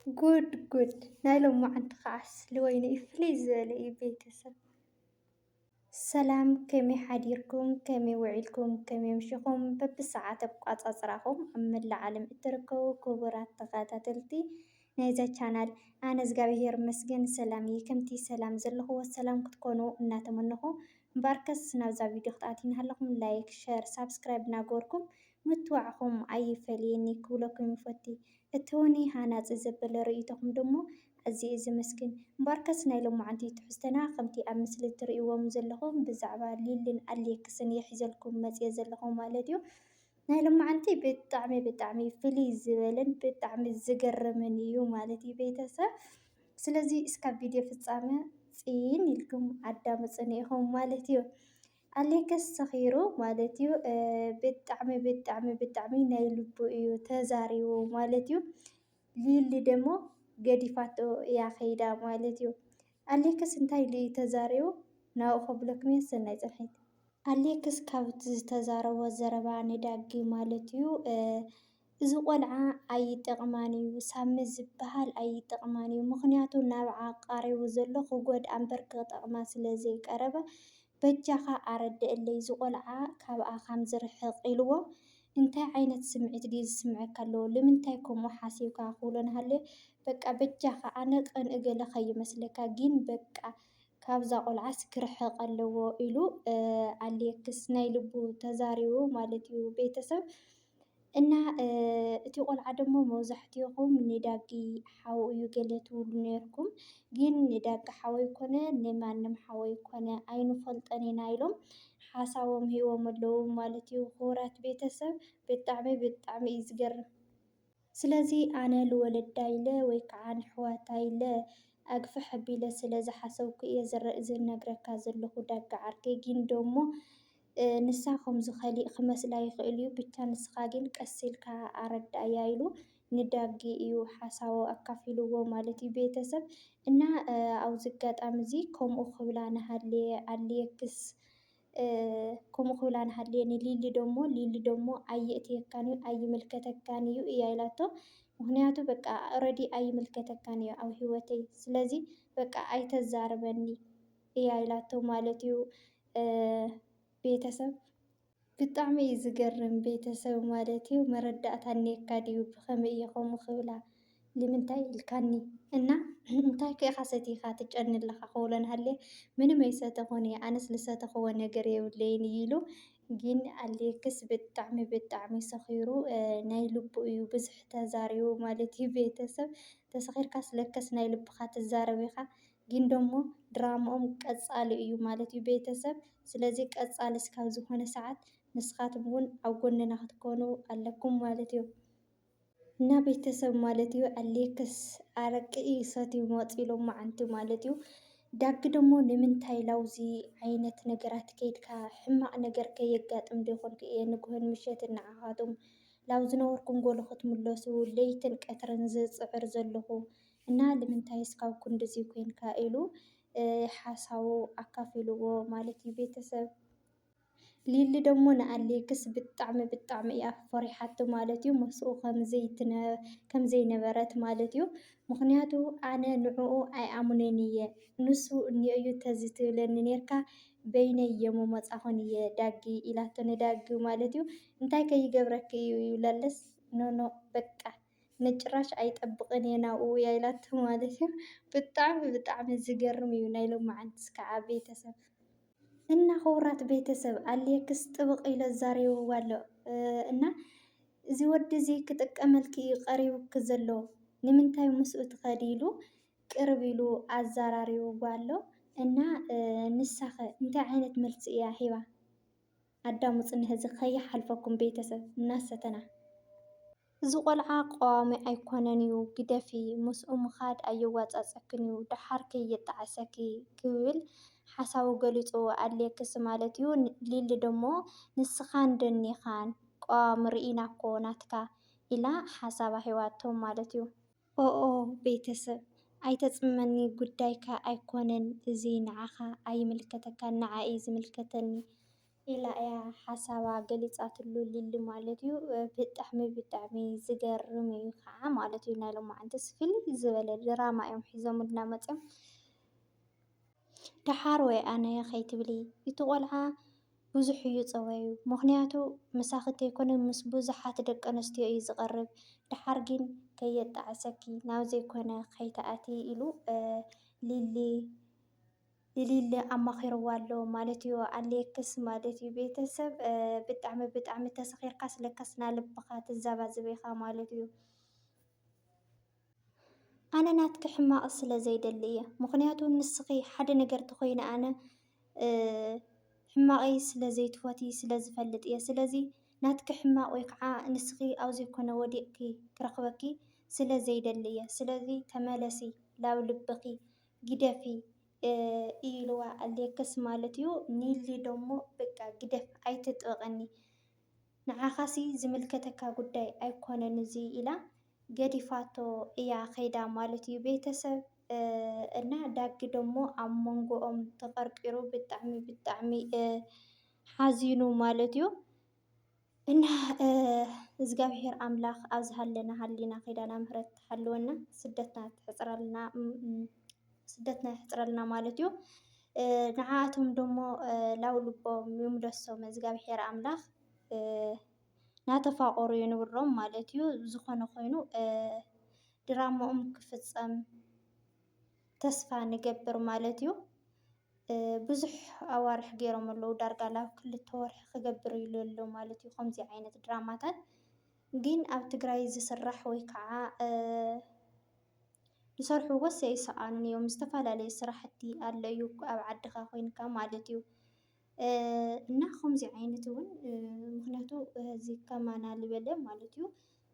ጉድ ናይ ሎሙዓንቲ ከዓስ ልወይኒ ፍልይ ዝበለ እዩ ቤተሰብ። ሰላም ከመይ ሓዲርኩም ከመይ ውዒልኩም ከመይ ኣምሽኹም በብሰዓት ኣቆፃፅራኹም ኣብ መላእ ዓለም እትርከቡ ክቡራት ተኸታተልቲ ናይዛ ቻናል ኣነ እግዚኣብሔር ይመስገን ሰላም እየ። ከምቲ ሰላም ዘለኽዎ ሰላም ክትኮኑ እናተመነኹ እምበኣርከስ ናብዛ ቪድዮ ክትኣትዉ ሃለኹም ላይክ ሸር ሳብስክራይብ እናገበርኩም ምትዋዕኹም ኣይፈልየኒ ክብለኩም ይፈቲ። እቲ እውን ሃናፂ ዘበለ ርእይቶኹም ደሞ ኣዝየ ዘመስግን እምበኣርከስ ናይ ሎሙዓንቲ ትሕዝቶና ከምቲ ኣብ ምስሊ እትርእይዎም ዘለኹም ብዛዕባ ሊልን ኣሌክስን እየ ሒዘልኩም መፅየ ዘለኹ ማለት እዩ። ናይ ሎሙዓንቲ ብጣዕሚ ፍልይ ዝበለን ብጣዕሚ ዝገርምን እዩ ማለት እዩ ቤተሰብ። ስለዚ እስካብ ቪድዮ ፍፃመ ፅን ኢልኩም ኣዳምፁኒ ኢኹም ማለት እዩ። ኣሌክስ ሰኺሩ ማለት እዩ ብጣዕሚ ናይ ልቡ እዩ ተዛሪቡ ማለት እዩ። ሊሊ ደሞ ገዲፋቶ እያ ከይዳ ማለት እዩ። ኣሌክስ እንታይ ኢሉ እዩ ተዛሪቡ ናብኡ ከብለኩም እየ ሰናይ ፅንሐት። ኣሌክስ ካብቲ ዝተዛረቦ ዘረባ ንዳጊ ማለት እዩ እዚ ቆልዓ ኣይጠቕማን እዩ ሳሚ ዝበሃል ኣይጠቕማን እዩ። ምክንያቱ ናብዓ ቃሪቡ ዘሎ ክጎድኣ እምበር ክጠቕማ ስለዘይቀረበ በጃኻ ኣረድአለይ እዚ ቆልዓ ካብኣ ከም ዝርሕቕ ኢልዎ እንታይ ዓይነት ስምዒት ድዩ ዝስምዓካ ኣለዎ ንምንታይ ከምኡ ሓሲብካ ክብሎ እናሃለየ በቃ በጃኻ ኣነ ቀንኢ ገለ ከይመስለካ ግን በቃ ካብዛ ቆልዓስ ክርሕቕ ኣለዎ ኢሉ ኣሌክስ ናይ ልቡ ተዛሪቡ ማለት እዩ ቤተሰብ። እና እቲ ቆልዓ ደሞ መብዛሕትኡኹም ንዳጊ ሓው እዩ ገለ ትብሉ ነይርኩም፣ ግን ንዳጊ ሓው ኣይኮነ ንማንም ሓው ኣይኮነ ኣይንፈልጦን ኢና ኢሎም ሓሳቦም ሂቦም ኣለዉ ማለት እዩ። ክቡራት ቤተሰብ ብጣዕሚ እዩ ዝገርም። ስለዚ ኣነ ልወለዳ ኢለ ወይ ከዓ ንኣሕዋታ ኢለ ኣግፍሕ ኣቢለ ስለ ዝሓሰብኩ እየ ዝነግረካ ዘለኹ ዳጊ ዓርከይ ግን ደሞ ንሳ ከምዚ ከሊእ ክመስላ ይኽእል እዩ ብቻ ንስኻ ግን ቀስ ኢልካ ኣረዳእያ ኢሉ ንዳጊ እዩ ሓሳቡ ኣካፊልዎ ማለት እዩ ቤተሰብ። እና ኣብዚ ኣጋጣሚ እዚ ከምኡ ክብላ ናሃለየ ኣሌክስ ከምኡ ክብላ ናሃለየ ንሊሊ ደሞ ኣየእትየካን እዩ ኣይምልከተካን እዩ እያ ኢላቶ። ምክንያቱ በቃ ኦልሬዲ ኣይምልከተካን እዩ ኣብ ሂወተይ ስለዚ በቃ ኣይተዛረበኒ እያ ኢላቶ ማለት እዩ ቤተሰብ። ብጣዕሚ እዩ ዝገርም ቤተሰብ ማለት እዩ። መረዳእታ እኒአካ ድዩ ብኸመይ እየ ከምኡ ክብላ ንምንታይ ኢልካኒ እና እንታይ ከ ኢኻ ሰቲኻ ትጨኒ ኣለኻ ክብሎ እናሃለየ ምንም ኣይሰተኹን እየ ኣነስ ዝሰተኽዎ ነገር የብለይን ኢሉ ግን ኣሌክስ ብጣዕሚ ሰኺሩ ናይ ልቡ እዩ ብዙሕ ተዛሪቡ ማለት እዩ ቤተሰብ። ተሰኺርካስ ለከስ ናይ ልብኻ ትዛረብ ኢኻ ግን ደሞ ድራምኦም ቀፃሊ እዩ ማለት እዩ ቤተሰብ። ስለዚ ቀፃሊ እስካብ ዝኾነ ሰዓት ንስኻትኩም እውን ኣብ ጎንና ክትኮኑ ኣለኩም ማለት እዩ። እና ቤተሰብ ማለት እዩ ኣሌክስ ኣረቂ እዩ ሰትዩ መፂኡ ሎሙዓንቲ ማለት እዩ። ዳጊ ደሞ ንምንታይ ላውዚ ዓይነት ነገራት ከይድካ ሕማቕ ነገር ከየጋጥም ዶ ይኾንክ እየ ንግሆን ምሸትን ንዓኻትኩም ላብ ዝነበርኩም ጎሎ ክትምለሱ ለይትን ቀትርን ዝፅዕር ዘለኹ እና ንምንታይ እስካብ ክንድዚ ኮንካ ኢሉ ሓሳቡ ኣካፊልዎ ማለት እዩ ቤተሰብ። ሊሊ ደሞ ንኣሌክስ ብጣዕሚ እያ ፈሪሓቶ ማለት እዩ ምስኡ ከምዘይነበረት ማለት እዩ። ምክንያቱ ኣነ ንዕኡ ኣይኣምኖን እየ ንሱ እኒኦ እዩ ተዝትብለኒ ነርካ በይነይ እየ መፃኹን እየ ዳጊ ኢላቶ ንዳጊ ማለት እዩ። እንታይ ከይገብረኪ እዩ ይብለለስ ኖ በቃ ንጭራሽ ኣይጠብቕን እየ ናብኡ እያ ኢላቶ ማለት እዩ። ብጣዕሚ ዝገርም እዩ ናይ ሎሙዓንትስ ከዓ ቤተሰብ። እና ክቡራት ቤተሰብ ኣሌክስ ጥብቕ ኢሉ ኣዛሪብዋ ኣሎ እና እዚ ወዲ እዚ ክጥቀመልኪ እዩ ቀሪቡኪ ዘሎ ንምንታይ ምስኡ ትኸዲ ኢሉ ቅርብ ኢሉ ኣዘራሪብዋ ኣሎ። እና ንሳኸ እንታይ ዓይነት መልሲ እያ ሂባ ኣዳምፁኒ ሕዚ ከይሓልፈኩም ቤተሰብ እናሰተና። እዚ ቆልዓ ቀዋሚ ኣይኮነን እዩ ግደፊ ምስኡ ምኻድ ኣየዋፃፀክን እዩ ድሓር ከየጣዓሰኪ ክብል ሓሳቡ ገሊፁ ኣሌክስ ማለት እዩ። ሊሊ ደሞ ንስኻን ደኒኻን ቀዋሚ ርኢናኮ ናትካ ኢላ ሓሳባ ሂባቶ ማለት እዩ። ኦኦ ቤተሰብ ኣይተፅመኒ ጉዳይካ ኣይኮነን እዚ ንዓኻ ኣይምልከተካን ንዓይ እዩ ዝምልከተኒ ኢላ እያ ሓሳባ ገሊፃትሉ ሊሊ ማለት እዩ። ብጣዕሚ ዝገርም እዩ ከዓ ማለት እዩ። ናይ ሎማዓንትስ ፍልይ ዝበለ ድራማ እዮም ሒዞሙልና መፅዮም። ደሓር ወይ ኣነ ከይትብሊ እቲ ቆልዓ ብዙሕ እዩ ፀባዩ። ምክንያቱ ምሳኽቲ ኣይኮነ ምስ ብዙሓት ደቂ ኣንስትዮ እዩ ዝቐርብ። ድሓር ግን ከየጣዕሰኪ ናብ ዘይኮነ ከይተኣትዪ ኢሉ ንሊሊ ኣማኺርዋ ኣሎ ማለት እዩ። ኣሌክስ ማለት እዩ ቤተሰብ ብጣዕሚ ተሰኺርካ ስለካስ ና ልብኻ ትዘባዝብ ኢኻ ማለት እዩ። ኣነ ናትኪ ሕማቕ ስለ ዘይደሊ እየ። ምክንያቱ ንስኺ ሓደ ነገር ተኾይነ ኣነ ሕማቐይ ስለ ዘይትፈትይ ስለ ዝፈልጥ እየ። ስለዚ ናትኪ ሕማቕ ወይ ከዓ ንስኺ ኣብ ዘይኮነ ወዲቕኪ ክረኽበኪ ስለ ዘይደሊ እየ። ስለዚ ተመለሲ ላብ ልብኺ ግደፊ ኢልዋ ኣሌክስ ማለት እዩ። ኒሊ ደሞ በቃ ግደፍ ኣይትጥበቐኒ ንዓኻሲ ዝምልከተካ ጉዳይ ኣይኮነን እዚ ኢላ ገዲፋቶ እያ ከይዳ ማለት እዩ ቤተሰብ እና ዳጊ ደሞ ኣብ መንጎኦም ተቐርቂሩ ብጣዕሚ ሓዚኑ ማለት እዩ። እና እግዚኣብሔር ኣምላኽ ኣብ ዝሃለና ሃሊና ከይዳና ምህረት ትሓልወና ስደትና ይሕፅረልና ማለት እዩ። ንዓኣቶም ደሞ ላው ልቦም ይምለሶም እግዚኣብሔር ኣምላኽ ናተፋቐሩ የንብሮም ማለት እዩ። ዝኾነ ኮይኑ ድራምኦም ክፍፀም ተስፋ ንገብር ማለት እዩ። ብዙሕ ኣዋርሕ ገይሮም ኣለዉ ዳርጋ ላብ 2 ወርሒ ክገብር ኢሉ ኣሎ ማለት እዩ። ከምዚ ዓይነት ድራማታት ግን ኣብ ትግራይ ዝስራሕ ወይ ከዓ ዝሰርሕዎስ ኣይሰኣኑን እዮም። ዝተፈላለዩ ስራሕቲ ኣሎ እዩ ኣብ ዓድኻ ኮይንካ ማለት እዩ። እና ከምዚ ዓይነት እውን ምክንያቱ እዚ ከማና ልበለ ማለት እዩ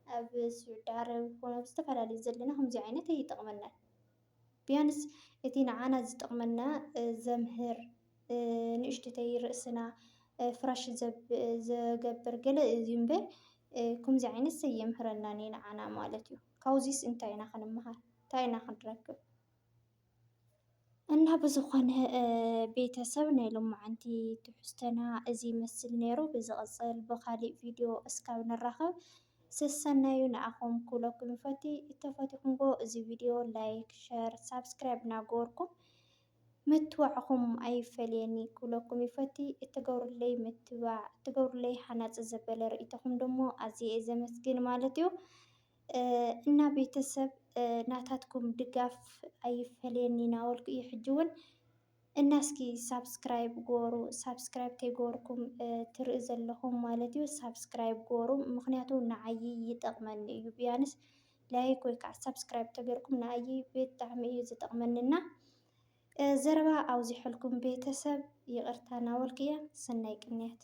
ኣብ ስዑድ ዓረብ ኮነ ኣብ ዝተፈላለዩ ዘለና ከምዚ ዓይነት ኣይጠቕመናን። ቢያንስ እቲ ንዓና ዝጠቕመና ዘምህር ንእሽተይ ርእስና ፍራሽ ዘገብር ገለ እዩ እምበር ከምዚ ዓይነት ዘየምህረናን ንዓና ማለት እዩ። ካውዚስ እንታይ ኢና ክንመሃር እንታይ ኢና ክንረክብ? እና ብዝኾነ ቤተሰብ ናይ ሎማዓንቲ ትሕዝቶና እዚ ይመስል ነይሩ። ብዝቕፅል ብካሊእ ቪድዮ እስካብ ንራኸብ ስሰናዩ ንኣኹም ክብለኩም ይፈቲ። እንተፈቲኹምዎ እዚ ቪድዮ ላይክ፣ ሸር፣ ሳብስክራይብ እናገበርኩም ምትዋዕኹም ኣይፈልየኒ ክብለኩም ይፈቲ። እትገብሩለይ ምትባዕ እትገብሩለይ ሓናፂ ዘበለ ርእይቶኹም ደሞ ኣዝየ እየ ዘመስግን ማለት እዩ። እና ቤተሰብ ናታትኩም ድጋፍ ኣይፈልየኒ እናበልኩ እዩ ሕጂ እውን እና እስኪ ሳብስክራይብ ግበሩ። ሳብስክራይብ ተይገበርኩም ትርኢ ዘለኹም ማለት እዩ ሳብስክራይብ ግበሩ። ምክንያቱ ንዓይ ይጠቕመኒ እዩ። ቢያንስ ላይክ ወይ ከዓ ሳብስክራይብ ተገይርኩም ንዓይ ብጣዕሚ እዩ ዝጠቕመኒና። ዘረባ ኣውዚሐልኩም ቤተሰብ ይቕርታ እናበልኩ እየ። ሰናይ ቅንያት